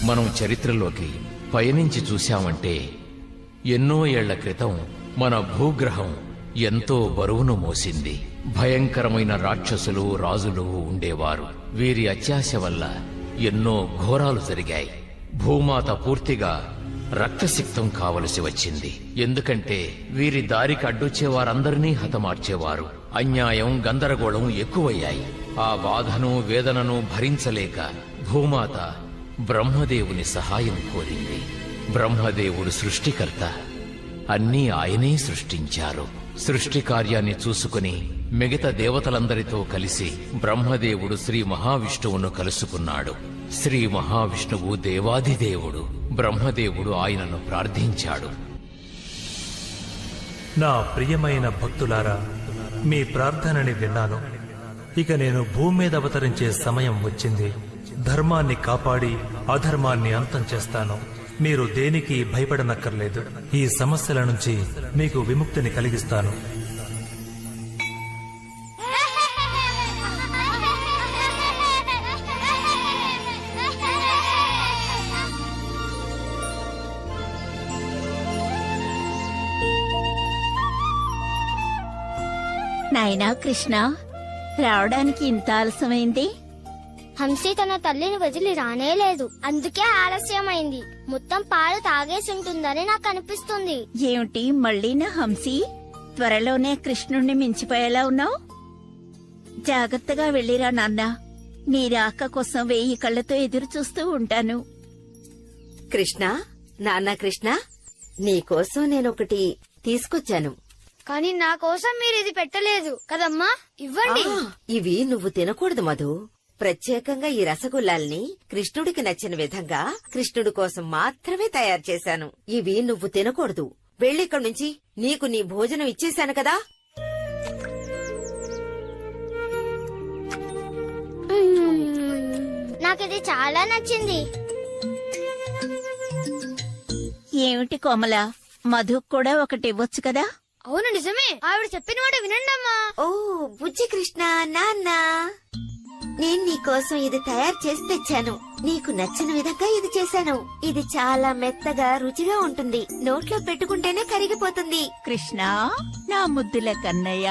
మనం చరిత్రలోకి పయనించి చూశామంటే ఎన్నో ఏళ్ల క్రితం మన భూగ్రహం ఎంతో బరువును మోసింది. భయంకరమైన రాక్షసులు, రాజులు ఉండేవారు. వీరి అత్యాశ వల్ల ఎన్నో ఘోరాలు జరిగాయి. భూమాత పూర్తిగా రక్తసిక్తం కావలసి వచ్చింది. ఎందుకంటే వీరి దారికి అడ్డొచ్చే వారందరినీ హతమార్చేవారు. అన్యాయం, గందరగోళం ఎక్కువయ్యాయి. ఆ బాధను, వేదనను భరించలేక భూమాత బ్రహ్మదేవుని సహాయం కోరింది. బ్రహ్మదేవుడు సృష్టికర్త. అన్నీ ఆయనే సృష్టించారు. సృష్టి కార్యాన్ని చూసుకుని మిగతా దేవతలందరితో కలిసి బ్రహ్మదేవుడు శ్రీ మహావిష్ణువును కలుసుకున్నాడు. శ్రీ మహావిష్ణువు దేవాదిదేవుడు. బ్రహ్మదేవుడు ఆయనను ప్రార్థించాడు. నా ప్రియమైన భక్తులారా, మీ ప్రార్థనని విన్నాను. ఇక నేను భూమి మీద అవతరించే సమయం వచ్చింది. ధర్మాన్ని కాపాడి అధర్మాన్ని అంతం చేస్తాను. మీరు దేనికి భయపడనక్కర్లేదు. ఈ సమస్యల నుంచి మీకు విముక్తిని కలిగిస్తాను. నాయనా కృష్ణ, రావడానికి ఇంత ఆలస్యమైంది? హంసి తన తల్లిని వదిలి రానేలేదు, అందుకే ఆలస్యమైంది. మొత్తం పాలు తాగేసుంటుందని నాకు అనిపిస్తుంది. ఏమిటి మళ్ళీ నా హంసి? త్వరలోనే కృష్ణుణ్ణి మించిపోయేలా ఉన్నావు. జాగ్రత్తగా వెళ్ళిరా నాన్న. నీ రాక కోసం 1000 కళ్ళతో ఎదురు చూస్తూ ఉంటాను. కృష్ణ, నాన్న కృష్ణ, నీకోసం నేనొకటి తీసుకొచ్చాను. కానీ నా కోసం మీరు ఇది పెట్టలేదు కదమ్మా. ఇవ్వండి. ఇవి నువ్వు తినకూడదు మధు. ప్రత్యేకంగా ఈ రసగుల్లాల్ని కృష్ణుడికి నచ్చిన విధంగా కృష్ణుడి కోసం మాత్రమే తయారు చేశాను. ఇవి నువ్వు తినకూడదు. వెళ్ళిక్కడి నుంచి. నీకు నీ భోజనం ఇచ్చేశాను కదా. నాకిది చాలా నచ్చింది. ఏమిటి కోమల, మధు కూడా ఒకటి ఇవ్వచ్చు కదా? అవును, నిజమే. ఆవిడ చెప్పిన మాట వినండమ్మా. ఓ బుజ్జి కృష్ణ, నాన్న, నేను నీకోసం ఇది తయారు చేసి తెచ్చాను. నీకు నచ్చిన విధంగా ఇది చేశాను. ఇది చాలా మెత్తగా రుచిగా ఉంటుంది. నోట్లో పెట్టుకుంటేనే కరిగిపోతుంది. కృష్ణ, నా ముద్దుల కన్నయ్య,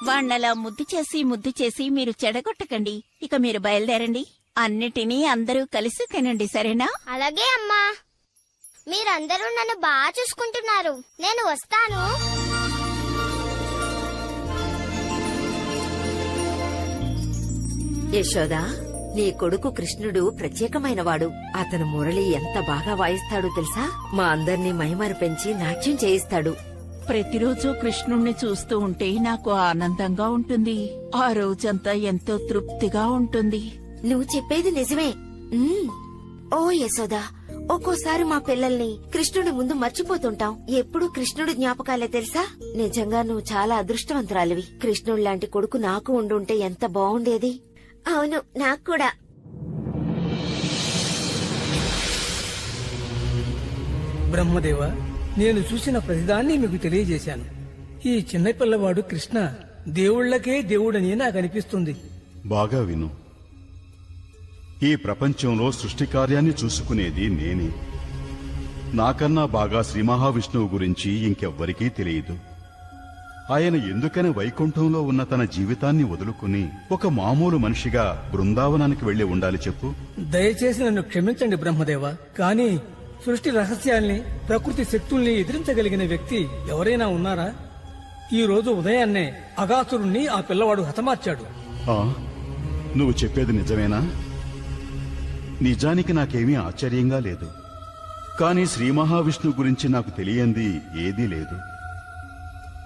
వాణ్ణలా ముద్దు చేసి మీరు చెడగొట్టకండి. ఇక మీరు బయలుదేరండి. అన్నిటినీ అందరూ కలిసి తినండి, సరేనా? అలాగే అమ్మా. మీరందరూ నన్ను బాగా చూసుకుంటున్నారు. నేను వస్తాను. యశోదా, నీ కొడుకు కృష్ణుడు ప్రత్యేకమైనవాడు. అతను మురళి ఎంత బాగా వాయిస్తాడో తెలుసా? మా అందర్నీ మైమరిపించి నాట్యం చేయిస్తాడు. ప్రతిరోజు కృష్ణుణ్ణి చూస్తూ ఉంటే నాకు ఆనందంగా ఉంటుంది. ఆ రోజంతా ఎంతో తృప్తిగా ఉంటుంది. నువ్వు చెప్పేది నిజమే. ఓ యశోదా, ఒక్కోసారి మా పిల్లల్ని కృష్ణుడి ముందు మర్చిపోతుంటాం. ఎప్పుడూ కృష్ణుడి జ్ఞాపకాలే తెలుసా? నిజంగా నువ్వు చాలా అదృష్టవంతురాలివి. కృష్ణుడు లాంటి కొడుకు నాకు ఉండుంటే ఎంత బాగుండేది. అవును, నాకు కూడా. బ్రహ్మదేవ, నేను చూసిన ప్రతిదాన్ని మీకు తెలియజేశాను. ఈ చిన్న పిల్లవాడు కృష్ణ దేవుళ్లకే దేవుడని నాకు అనిపిస్తుంది. బాగా విను. ఈ ప్రపంచంలో సృష్టి కార్యాన్ని చూసుకునేది నేనే. నాకన్నా బాగా శ్రీ మహావిష్ణువు గురించి ఇంకెవ్వరికీ తెలియదు. ఆయన ఎందుకని వైకుంఠంలో ఉన్న తన జీవితాన్ని వదులుకుని ఒక మామూలు మనిషిగా బృందావనానికి వెళ్లి ఉండాలి చెప్పు? దయచేసి నన్ను క్షమించండి బ్రహ్మదేవ, కానీ సృష్టి రహస్యాల్ని, ప్రకృతి శక్తుల్ని ఎదిరించగలిగిన వ్యక్తి ఎవరైనా ఉన్నారా? ఈ రోజు ఉదయాన్నే అగాసురుణ్ణి ఆ పిల్లవాడు హతమార్చాడు. నువ్వు చెప్పేది నిజమేనా? నిజానికి నాకేమీ ఆశ్చర్యంగా లేదు. కానీ శ్రీ మహావిష్ణువు గురించి నాకు తెలియంది ఏదీ లేదు.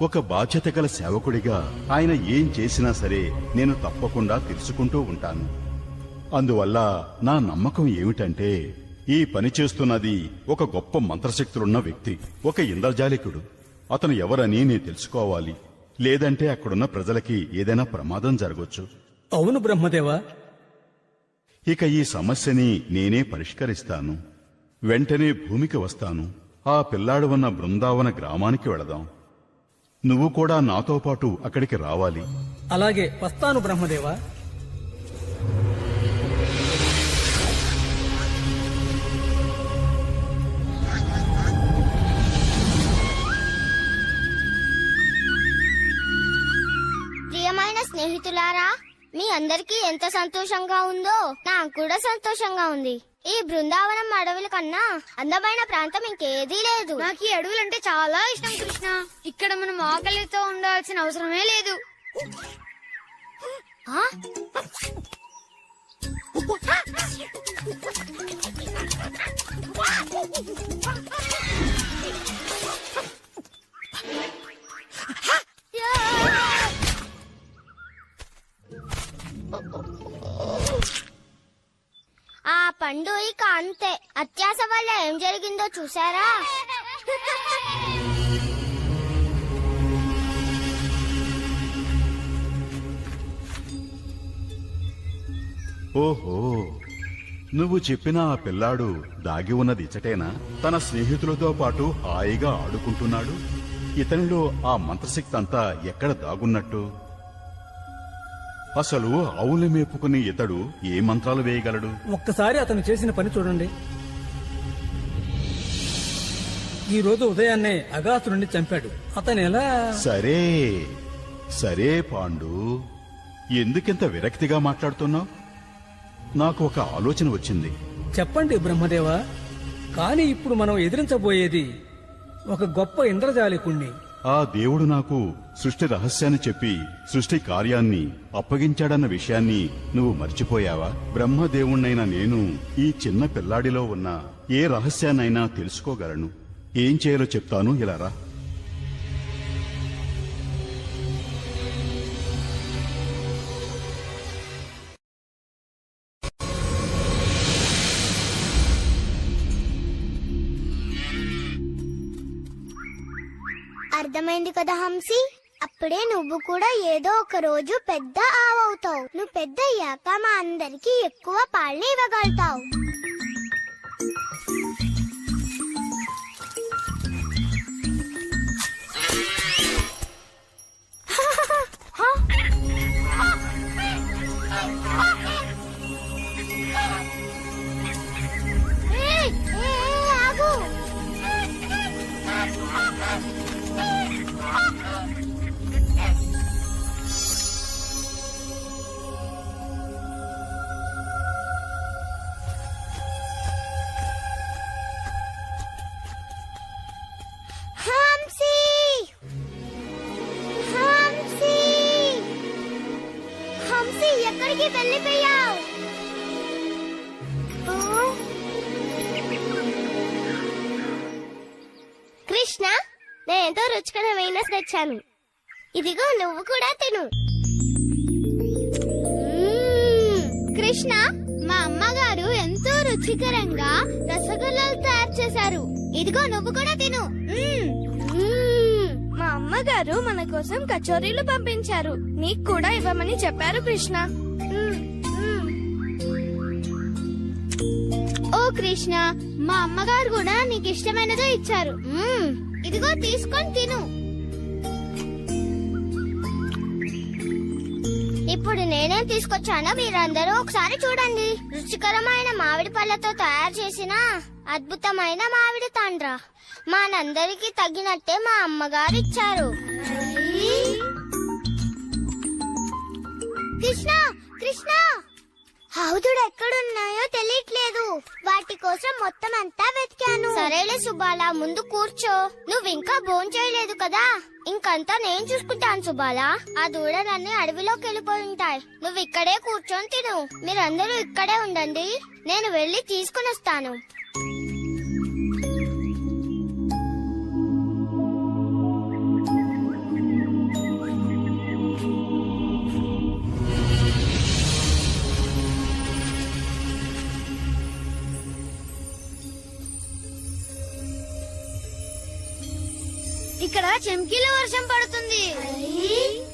ఒక బాధ్యత గల సేవకుడిగా ఆయన ఏం చేసినా సరే నేను తప్పకుండా తెలుసుకుంటూ ఉంటాను. అందువల్ల నా నమ్మకం ఏమిటంటే ఈ పని చేస్తున్నది ఒక గొప్ప మంత్రశక్తులున్న వ్యక్తి, ఒక ఇంద్రజాలికుడు. అతను ఎవరని నేను తెలుసుకోవాలి. లేదంటే అక్కడున్న ప్రజలకి ఏదైనా ప్రమాదం జరగొచ్చు. అవును బ్రహ్మదేవా. ఇక ఈ సమస్యని నేనే పరిష్కరిస్తాను. వెంటనే భూమికి వస్తాను. ఆ పిల్లాడు ఉన్న బృందావన గ్రామానికి వెళదాం. నువ్వు కూడా నాతో పాటు అక్కడికి రావాలి. అలాగే వస్తాను బ్రహ్మదేవా. కానీ అందరికీ ఎంత సంతోషంగా ఉందో నాకు కూడా సంతోషంగా ఉంది. ఈ బృందావనం అడవుల కన్నా అందమైన ప్రాంతం ఇంకేదీ లేదు. నాకు ఈ అడవులంటే చాలా ఇష్టం కృష్ణ. ఇక్కడ మనం ఆకలితో ఉండాల్సిన అవసరమే లేదు. ఆ? ఆ పండు ఇక అంతే. అత్యాస వల్ల ఏం జరిగిందో చూసారా? ఓహో, నువ్వు చెప్పిన ఆ పిల్లాడు దాగి ఉన్నది ఇచటేనా? తన స్నేహితులతో పాటు హాయిగా ఆడుకుంటున్నాడు. ఇతనిలో ఆ మంత్రశక్తి అంతా ఎక్కడ దాగున్నట్టు? అసలు ఆవులు మేపుకుని ఇతడు ఏ మంత్రాలు వేయగలడు? ఒక్కసారి అతను చేసిన పని చూడండి. ఈ రోజు ఉదయాన్నే అగాసురుణ్ణి చంపాడు. అతను ఎలా? సరే సరే పాండు, ఎందుకింత విరక్తిగా మాట్లాడుతున్నావు? నాకు ఒక ఆలోచన వచ్చింది. చెప్పండి బ్రహ్మదేవ. కానీ ఇప్పుడు మనం ఎదిరించబోయేది ఒక గొప్ప ఇంద్రజాలికుణ్ణి. ఆ దేవుడు నాకు సృష్టి రహస్యాన్ని చెప్పి సృష్టి కార్యాన్ని అప్పగించాడన్న విషయాన్ని నువ్వు మర్చిపోయావా? బ్రహ్మదేవుణ్ణైన నేను ఈ చిన్న పిల్లాడిలో ఉన్న ఏ రహస్యాన్నైనా తెలుసుకోగలను. ఏం చేయాలో చెప్తాను, ఇలా రా. అర్థమైంది కదా హంసి? అప్పుడే నువ్వు కూడా ఏదో ఒక రోజు పెద్ద ఆవవుతావు. నువ్వు పెద్ద అయ్యాక మా అందరికి ఎక్కువ పాలని ఇవ్వగలుగుతావు. ఆగు. హంసి, హంసి, హంసి, ఎక్కడికి వెళ్ళిపోయావు? కృష్ణ, నేనేంతో రుచికరమైన తెచ్చాను. ఇదిగో నువ్వు కూడా తిను. కృష్ణ, మా అమ్మగారు ఎంతో రుచికరంగా రసగుల్లాలు తయారు చేశారు. ఇదిగో నువ్వు కూడా తిను. మా అమ్మగారు మన కోసం కచోరీలు పంపించారు. నీకు కూడా ఇవ్వమని చెప్పారు కృష్ణ. ఓ కృష్ణ, మా అమ్మగారు కూడా నీకు ఇష్టమైనదో ఇచ్చారు. ఇదిగో తీసుకొని తిను. ఇప్పుడు నేనేం తీసుకొచ్చానో మీరందరూ ఒకసారి చూడండి. రుచికరమైన మామిడి పళ్ళతో తయారు చేసిన అద్భుతమైన మామిడి తాండ్ర. మనందరికి తగినట్టే మా అమ్మగారు ఇచ్చారు. కృష్ణ, కృష్ణ, హౌదుడు ఎక్కడున్నాయో తెలియట్లేదు. వాటి కోసం మొత్తం అంతా వెతికాను. సరేలే సుబాలా, ముందు కూర్చో. నువ్వు ఇంకా భోంచేయలేదు కదా, ఇంకంతా నేను చూసుకుంటాను సుబాలా. ఆ దూడలన్నీ అడవిలోకి వెళ్ళిపోయి ఉంటాయి. నువ్వు ఇక్కడే కూర్చొని తిను. మీరందరూ ఇక్కడే ఉండండి, నేను వెళ్ళి తీసుకుని వస్తాను. ఇక్కడ చెంకీల వర్షం పడుతుంది.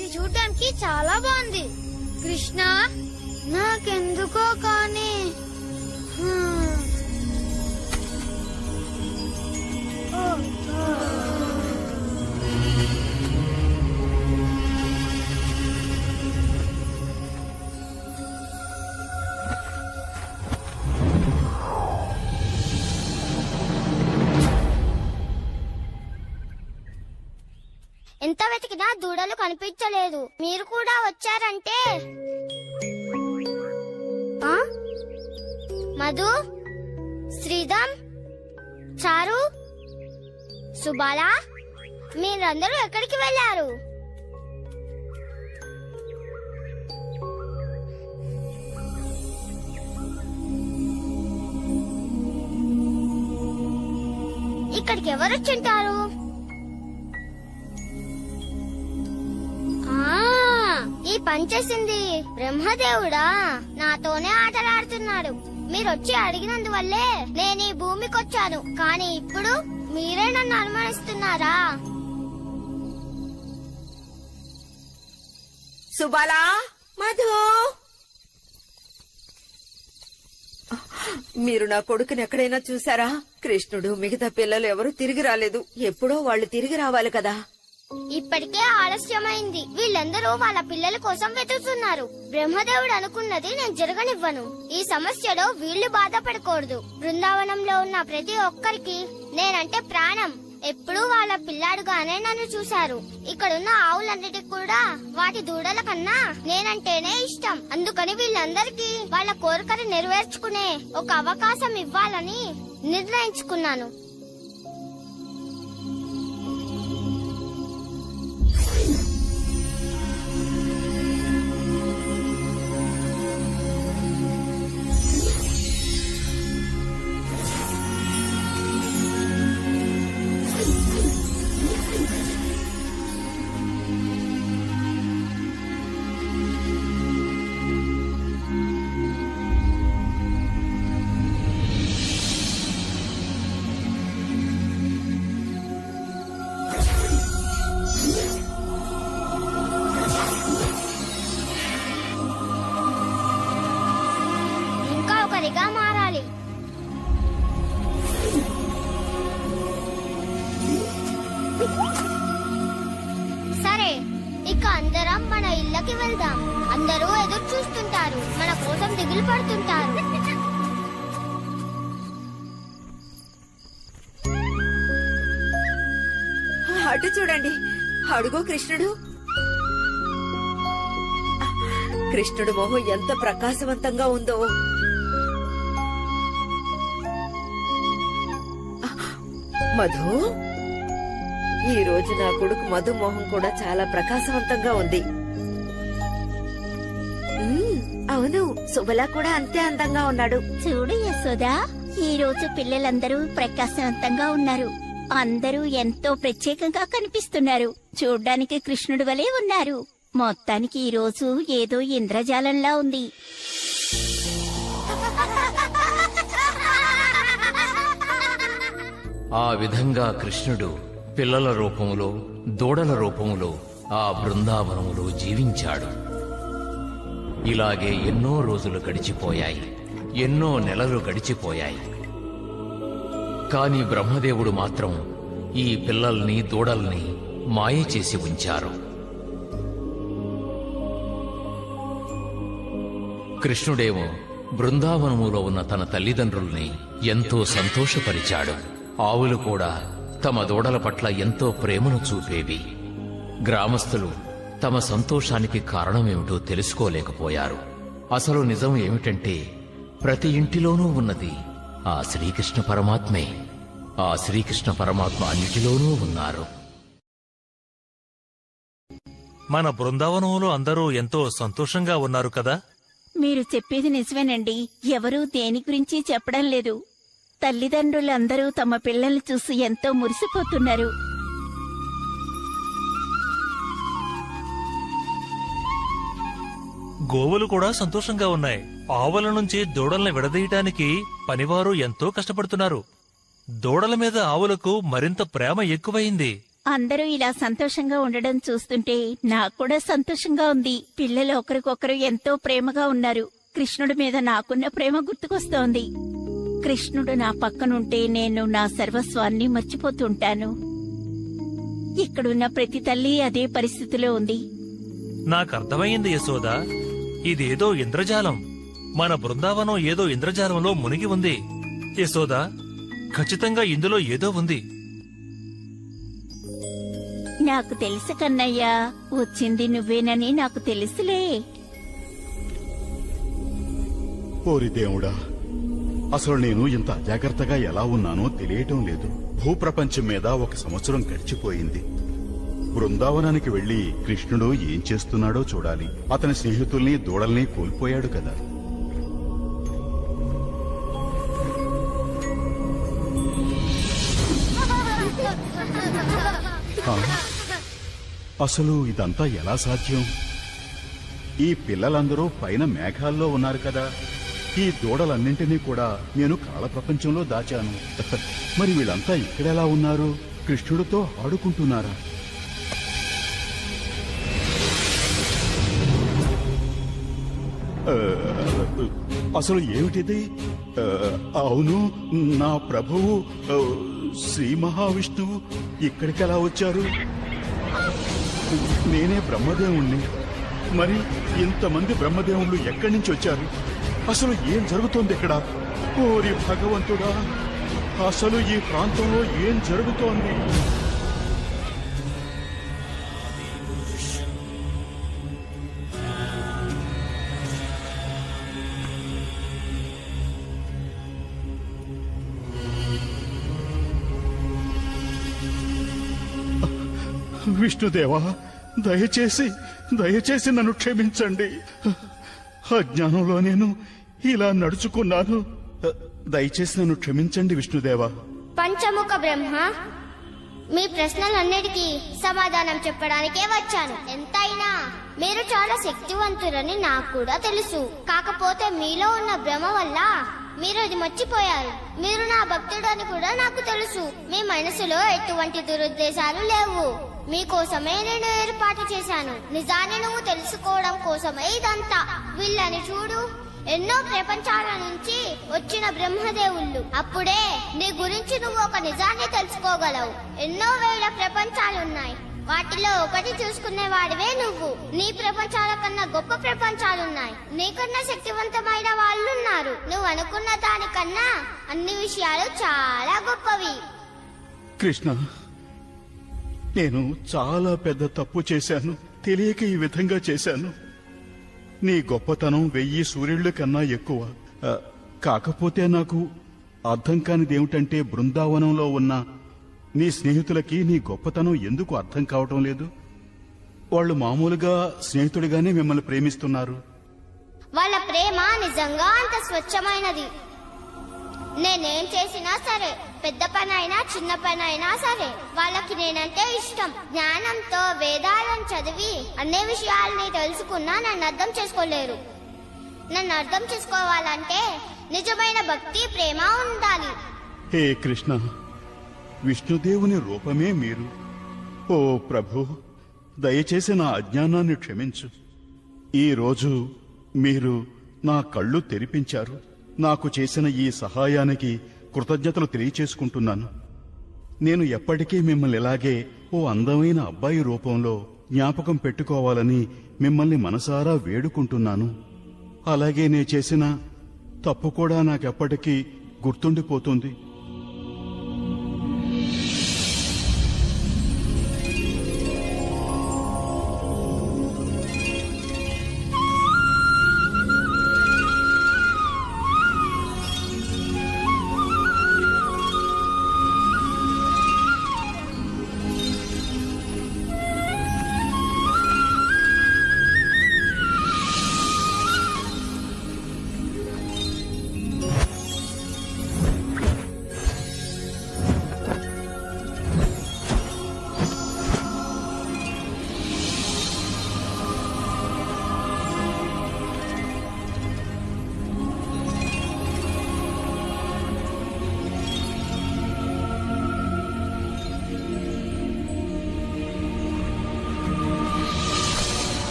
ఇది చూడటానికి చాలా బాగుంది. కృష్ణ, నాకెందుకో కానీ ఎంత వెతికినా దూడలు కనిపించలేదు. మీరు కూడా వచ్చారంటే మధు, శ్రీధమ్, చారు, సుబాల, మీరందరూ ఎక్కడికి వెళ్ళారు? ఇక్కడికి ఎవరు వచ్చింటారు? ఈ పని చేసింది బ్రహ్మదేవుడా. నాతోనే ఆటలాడుతున్నాడు. మీరొచ్చి అడిగినందువల్లే నేను ఈ భూమికొచ్చాను. కానీ ఇప్పుడు మీరే నన్ను అనుమానిస్తున్నారా? సుబాలా, మధు, మీరు నా కొడుకుని ఎక్కడైనా చూసారా? కృష్ణుడు మిగతా పిల్లలు ఎవరూ తిరిగి రాలేదు. ఎప్పుడో వాళ్ళు తిరిగి రావాలి కదా. ఇప్పటికే ఆలస్యమైంది. వీళ్ళందరూ వాళ్ళ పిల్లల కోసం వెతుకుతున్నారు. బ్రహ్మదేవుడు అనుకున్నది నేను జరగనివ్వను. ఈ సమస్యలో వీళ్లు బాధపడకూడదు. బృందావనంలో ఉన్న ప్రతి ఒక్కరికి నేనంటే ప్రాణం. ఎప్పుడూ వాళ్ళ పిల్లాడుగానే నన్ను చూశారు. ఇక్కడున్న ఆవులన్నిటికి కూడా వాటి దూడల కన్నా నేనంటేనే ఇష్టం. అందుకని వీళ్ళందరికీ వాళ్ళ కోరికను నెరవేర్చుకునే ఒక అవకాశం ఇవ్వాలని నిర్ణయించుకున్నాను. ఒకరిగా మారాలి. సరే, ఇక అందరం మన ఇళ్ళకి వెళ్దాం. అందరూ ఎదురు చూస్తుంటారు, మన కోసం దిగులు పడుతుంటారు. అటు చూడండి, అడుగో కృష్ణుడు. కృష్ణుడు మొహం ఎంత ప్రకాశవంతంగా ఉందో. మధు, ఈ రోజు నా కొడుకు మధు మొహం కూడా చాలా ప్రకాశవంతంగా ఉంది. అవును, సుబల కూడా అంతే అందంగా ఉన్నాడు. చూడు యశోదా, ఈ రోజు పిల్లలందరూ ప్రకాశవంతంగా ఉన్నారు. అందరూ ఎంతో ప్రత్యేకంగా కనిపిస్తున్నారు. చూడ్డానికి కృష్ణుడి వలె ఉన్నారు. మొత్తానికి ఈ రోజు ఏదో ఇంద్రజాలంలా ఉంది. ఆ విధంగా కృష్ణుడు పిల్లల రూపంలో, దూడల రూపంలో ఆ బృందావనములో జీవించాడు. ఇలాగే ఎన్నో రోజులు గడిచిపోయాయి, ఎన్నో నెలలు గడిచిపోయాయి. కాని బ్రహ్మదేవుడు మాత్రం ఈ పిల్లల్ని, దూడల్ని మాయ చేసి ఉంచారు. కృష్ణుడేమో బృందావనములో ఉన్న తన తల్లిదండ్రుల్ని ఎంతో సంతోషపరిచాడు. ఆవులు కూడా తమ దూడల పట్ల ఎంతో ప్రేమను చూపేవి. గ్రామస్తులు తమ సంతోషానికి కారణమేమిటో తెలుసుకోలేకపోయారు. అసలు నిజం ఏమిటంటే, ప్రతి ఇంటిలోనూ ఉన్నది ఆ శ్రీకృష్ణ పరమాత్మే. ఆ శ్రీకృష్ణ పరమాత్మ అన్నిటిలోనూ ఉన్నారు. మన బృందావనంలో అందరూ ఎంతో సంతోషంగా ఉన్నారు కదా. మీరు చెప్పేది నిజమేనండి. ఎవరూ దేని గురించి చెప్పడం లేదు. తల్లిదండ్రులందరూ తమ పిల్లల్ని చూసి ఎంతో మురిసిపోతున్నారు. గోవులు కూడా సంతోషంగా ఉన్నాయి. ఆవుల నుంచి దూడల్ని విడదీయటానికి పనివారు ఎంతో కష్టపడుతున్నారు. దూడల మీద ఆవులకు మరింత ప్రేమ ఎక్కువైంది. అందరూ ఇలా సంతోషంగా ఉండడం చూస్తుంటే నాకు కూడా సంతోషంగా ఉంది. పిల్లలు ఒకరికొకరు ఎంతో ప్రేమగా ఉన్నారు. కృష్ణుడి మీద నాకున్న ప్రేమ గుర్తుకొస్తోంది. కృష్ణుడు నా పక్కనుంటే నేను నా సర్వస్వాన్ని మర్చిపోతుంటాను. ఇక్కడున్న ప్రతి తల్లి అదే పరిస్థితిలో ఉంది. నాకర్థమైంది యశోదా, ఇదేదో ఇంద్రజాలం. మన బృందావనం ఏదో ఇంద్రజాలంలో మునిగి ఉంది. యశోదా, ఖచ్చితంగా ఇందులో ఏదో ఉంది. నాకు తెలుసు కన్నయ్యా, వచ్చింది నువ్వేనని నాకు తెలుసులే. ఓరి దేవుడా, అసలు నేను ఇంత అజాగ్రత్తగా ఎలా ఉన్నానో తెలియటం లేదు. భూప్రపంచం మీద 1 సంవత్సరం గడిచిపోయింది. బృందావనానికి వెళ్లి కృష్ణుడు ఏం చేస్తున్నాడో చూడాలి. అతని స్నేహితుల్ని దూడల్ని కోల్పోయాడు కదా. ఆ, అసలు ఇదంతా ఎలా సాధ్యం? ఈ పిల్లలందరూ పైన మేఘాల్లో ఉన్నారు కదా. ఈ దూడలన్నింటినీ కూడా నేను కాల ప్రపంచంలో దాచాను. మరి వీళ్ళంతా ఇక్కడెలా ఉన్నారు? కృష్ణుడితో ఆడుకుంటున్నారా? అసలు ఏమిటిది? అవును, నా ప్రభువు శ్రీ మహావిష్ణువు ఇక్కడికెలా వచ్చారు? నేనే బ్రహ్మదేవుణ్ణి. మరి ఇంతమంది బ్రహ్మదేవుళ్ళు ఎక్కడి నుంచి వచ్చారు? అసలు ఏం జరుగుతోంది ఇక్కడ? ఓరి భగవంతుడా, అసలు ఈ ప్రాంతంలో ఏం జరుగుతోంది? విష్ణుదేవా, దయచేసి నన్ను క్షమించండి. అజ్ఞానంలో నేను ఇలా నడుచుకున్నాను. దయచేసి నన్ను క్షమించండి విష్ణుదేవా. పంచముఖ బ్రహ్మ, మీ ప్రశ్నలన్నిటికీ సమాధానం చెప్పడానికే వచ్చాను. ఎంతైనా మీరు చాలా శక్తివంతురని నాకు కూడా తెలుసు. కాకపోతే మీలో ఉన్న భ్రమ వల్ల మీరు అది మర్చిపోయారు. మీరు నా భక్తుడని కూడా నాకు తెలుసు. మీ మనసులో ఎటువంటి దురుద్దేశాలు లేవు. మీకోసమే నేను ఏర్పాటు చేశాను. నిజాన్ని నువ్వు తెలుసుకోవడం కోసమే ఇదంతా. వీళ్ళని చూడు, ఎన్నో ప్రపంచాల నుంచి వచ్చిన బ్రహ్మదేవుళ్ళు. అప్పుడే నీ గురించి నువ్వు ఒక నిజాన్ని తెలుసుకోగలవు. ఎన్నో వేల ప్రపంచాలున్నాయి. వాటిలో ఒకటి చూసుకునేవాడివే నువ్వు. నీ ప్రపంచాల కన్నా గొప్ప ప్రపంచాలున్నాయి. నీకన్నా శక్తివంతమైన వాళ్ళున్నారు. నువ్వు అనుకున్న దానికన్నా అన్ని విషయాలు చాలా గొప్పవి. కృష్ణ, నేను చాలా పెద్ద తప్పు చేశాను. తెలియక ఈ విధంగా చేశాను. నీ గొప్పతనం 1000 సూర్యుళ్ళ కన్నా ఎక్కువ. కాకపోతే నాకు అర్థం కానిదేమిటంటే, బృందావనంలో ఉన్న నీ స్నేహితులకి నీ గొప్పతనం ఎందుకు అర్థం కావటం లేదు? వాళ్ళు మామూలుగా స్నేహితుడిగానే మిమ్మల్ని ప్రేమిస్తున్నారు. వాళ్ళ ప్రేమ నిజంగా అంత స్వచ్ఛమైనది. నేనేం చేసినా సరే, పెద్ద పనైనా చిన్న పనైనా సరే, వాళ్ళకి నేనంటే ఇష్టం. జ్ఞానంతో వేదాలను చదివి అన్ని విషయాల్ని తెలుసుకున్నా నన్ను అర్థం చేసుకోలేరు. నన్ను అర్థం చేసుకోవాలంటే నిజమైన భక్తి, ప్రేమ ఉండాలి. హే కృష్ణ, విష్ణుదేవుని రూపమే మీరు. ఓ ప్రభు, దయచేసి నా అజ్ఞానాన్ని క్షమించు. ఈ రోజు మీరు నా కళ్ళు తెరిపించారు. నాకు చేసిన ఈ సహాయానికి కృతజ్ఞతలు తెలియచేసుకుంటున్నాను. నేను ఎప్పటికీ మిమ్మల్ని ఇలాగే ఓ అందమైన అబ్బాయి రూపంలో జ్ఞాపకం పెట్టుకోవాలని మిమ్మల్ని మనసారా వేడుకుంటున్నాను. అలాగే నే చేసిన తప్పు కూడా నాకెప్పటికీ గుర్తుండిపోతుంది.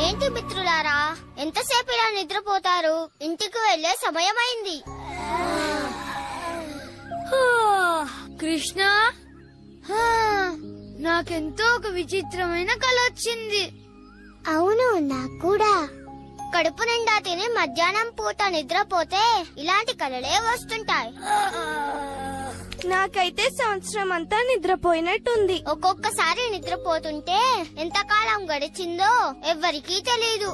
ఏంటి మిత్రులారా, ఎంతసేపు ఇలా నిద్రపోతారు? ఇంటికి వెళ్లే సమయమైంది. కృష్ణ, నాకెంతో ఒక విచిత్రమైన కల వచ్చింది. అవును, నాకు కూడా. కడుపు నిండా తిని మధ్యాహ్నం పూట నిద్రపోతే ఇలాంటి కలలే వస్తుంటాయి. నాకైతే సంవత్సరం అంతా నిద్రపోయినట్టుంది. ఒక్కొక్కసారి నిద్రపోతుంటే ఎంతకాలం గడిచిందో ఎవ్వరికీ తెలీదు.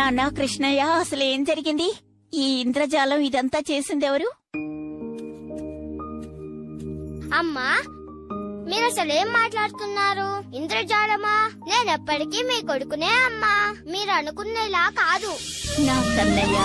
నాన్న కృష్ణయ్య, అసలు ఏం జరిగింది? ఈ ఇంద్రజాలం ఇదంతా చేసిందెవరు? అమ్మా, మీరు అసలు ఏం మాట్లాడుతున్నారు? ఇంద్రజాలమా? నేనెప్పటికీ మీ కొడుకునే అమ్మా. మీరు అనుకునేలా కాదు. నా కన్నయ్య,